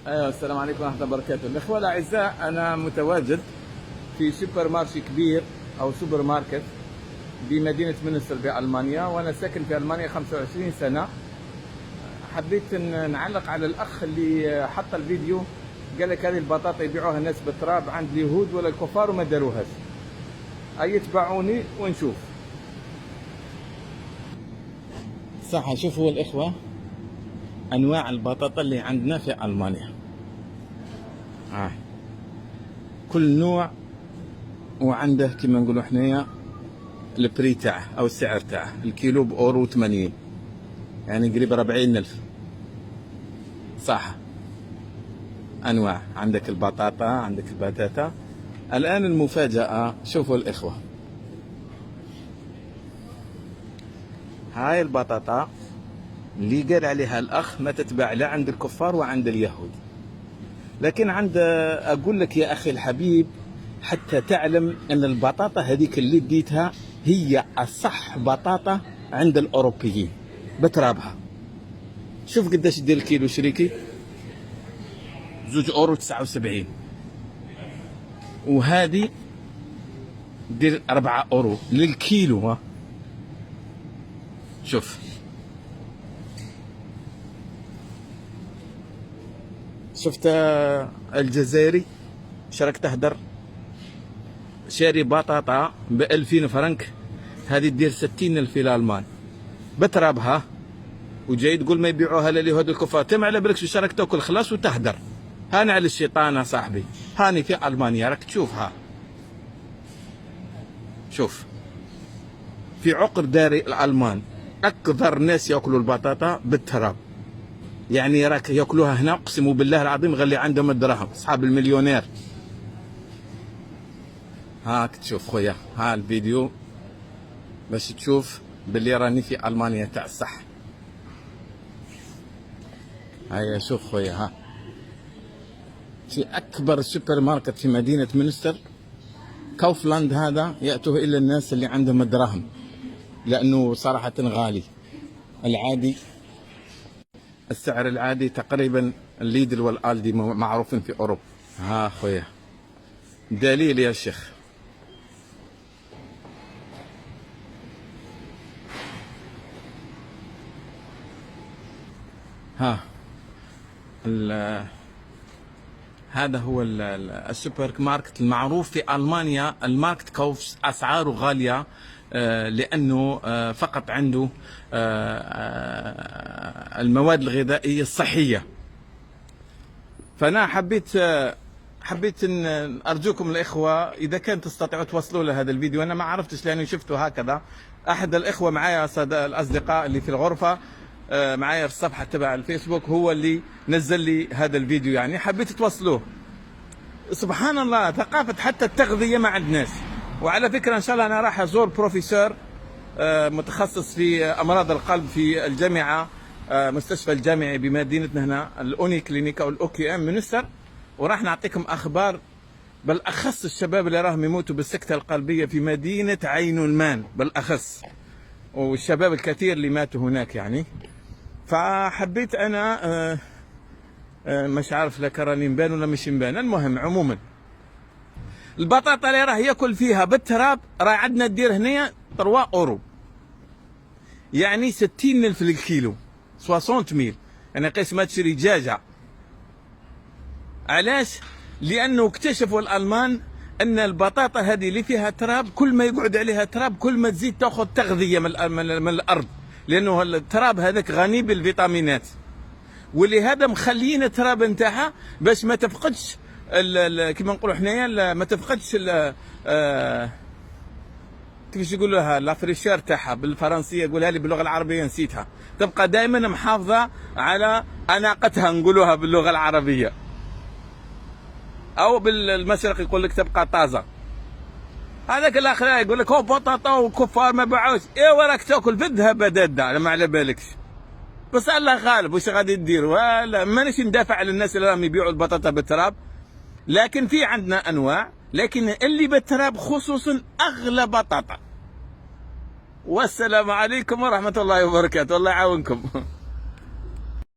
أيوة، السلام عليكم ورحمة الله وبركاته. الأخوة الأعزاء، أنا متواجد في سوبر مارشي كبير أو سوبر ماركت بمدينة مünster بألمانيا، وأنا ساكن في ألمانيا 25 سنة. حبيت أن نعلق على الأخ اللي حط الفيديو، قال لك هذه البطاطا يبيعوها الناس بالتراب عند اليهود ولا الكفار وما داروهاش. يتبعوني ونشوف. صح، شوفوا الإخوة أنواع البطاطا اللي عندنا في ألمانيا. كل نوع وعنده كما نقولوا حنايا البري تاعه او السعر تاعه. الكيلو بأورو 80، يعني قريب 40,000. صح، انواع. عندك البطاطا، عندك البتاتا. الان المفاجأة، شوفوا الاخوة، هاي البطاطا اللي قال عليها الاخ ما تتباع لا عند الكفار وعند اليهود، لكن عند اقول لك يا اخي الحبيب، حتى تعلم ان البطاطا هذيك اللي ديتها هي اصح بطاطا عند الاوروبيين بترابها. شوف قداش دير الكيلو شريكي، 2 €79، وهذه دير 4 € للكيلو. ها شوف، شفت الجزائري شرك تهدر شاري بطاطا ب2000 فرنك، هذه تدير 60,000 في الألمان بترابها، وجاي تقول ما يبيعوها لليهود الكفار. تم على بالك شو شارك تاكل خلاص وتهدر. هاني على الشيطان يا صاحبي، هاني في ألمانيا راك تشوفها. شوف، في عقر داري الألمان أكثر ناس يأكلوا البطاطا بالتراب، يعني راك يأكلوها هنا أقسم بالله العظيم غير اللي عندهم الدراهم، أصحاب المليونير. هاك تشوف خويا، ها الفيديو باش تشوف باللي راني في ألمانيا تاع الصح. هيا شوف خويا، ها في أكبر سوبر ماركت في مدينة مünster، كوفلاند، هذا يأتوه إلا الناس اللي عندهم الدراهم، لأنه صراحة غالي. العادي، السعر العادي تقريبا الليدل والآلدي معروفين في أوروبا. ها خويا دليل يا شيخ. ها هذا هو السوبر ماركت المعروف في ألمانيا. الماركت كوفس أسعاره غالية لأنه فقط عنده المواد الغذائية الصحية. فأنا حبيت أن أرجوكم الإخوة، إذا كان تستطيعوا توصلوا لهذا الفيديو. أنا ما عرفتش لأني شفته هكذا. أحد الإخوة معايا، الأصدقاء اللي في الغرفة معايا في الصفحة تبع الفيسبوك، هو اللي نزل لي هذا الفيديو، يعني حبيت توصلوه. سبحان الله، ثقافة حتى التغذية ما عندناش. وعلى فكرة إن شاء الله أنا راح أزور بروفيسور متخصص في أمراض القلب في الجامعة، مستشفى الجامعي بمدينتنا هنا، الأوني كلينيك أو الأوكي أم مünster، وراح نعطيكم أخبار بالأخص الشباب اللي راهم يموتوا بالسكتة القلبية في مدينة عين المان بالأخص، والشباب الكثير اللي ماتوا هناك يعني. فحبيت أنا مش عارف لك راني مبان ولا مش مبان. المهم عموما البطاطا اللي راه ياكل فيها بالتراب راه عندنا تدير هنا 3 €، يعني 60,000 للكيلو، 60,000. يعني قيس ما تشري دجاجة. علاش؟ لأنه اكتشفوا الألمان أن البطاطا هذه اللي فيها تراب، كل ما يقعد عليها تراب كل ما تزيد تأخذ تغذية من الأرض، لأنه التراب هذاك غني بالفيتامينات، ولهذا مخليين التراب نتاعها باش ما تفقدش كما نقولوا حنايا، ما تفقدش كيفاش يقولوها لافريشير تاعها بالفرنسيه، يقولها لي باللغه العربيه نسيتها. تبقى دائما محافظه على اناقتها، نقولوها باللغه العربيه، او بالمشرق يقول لك تبقى طازه. هذاك الاخر يقول لك هو بطاطا وكفار ما باعوش. ايه وراك تاكل في الذهب دادا، ما على بالكش. بس الله غالب، وش غادي تدير؟ ولا مانيش ندافع على الناس اللي راهم يبيعوا البطاطا بالتراب، لكن في عندنا انواع، لكن اللي بالتراب خصوصا اغلى بطاطا. والسلام عليكم ورحمه الله وبركاته، الله يعاونكم.